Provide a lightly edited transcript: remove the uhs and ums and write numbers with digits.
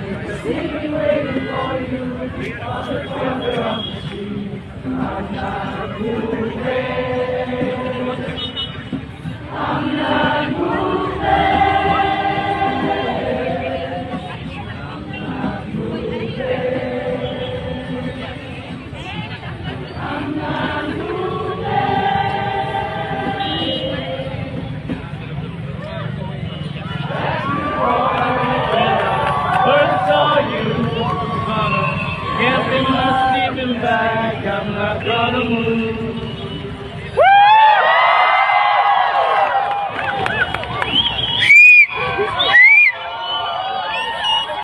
Sitting waiting for you on the corner of the street. I'm not moving. I'm not moving. Guess in my sleeping bag, I'm not gonna move.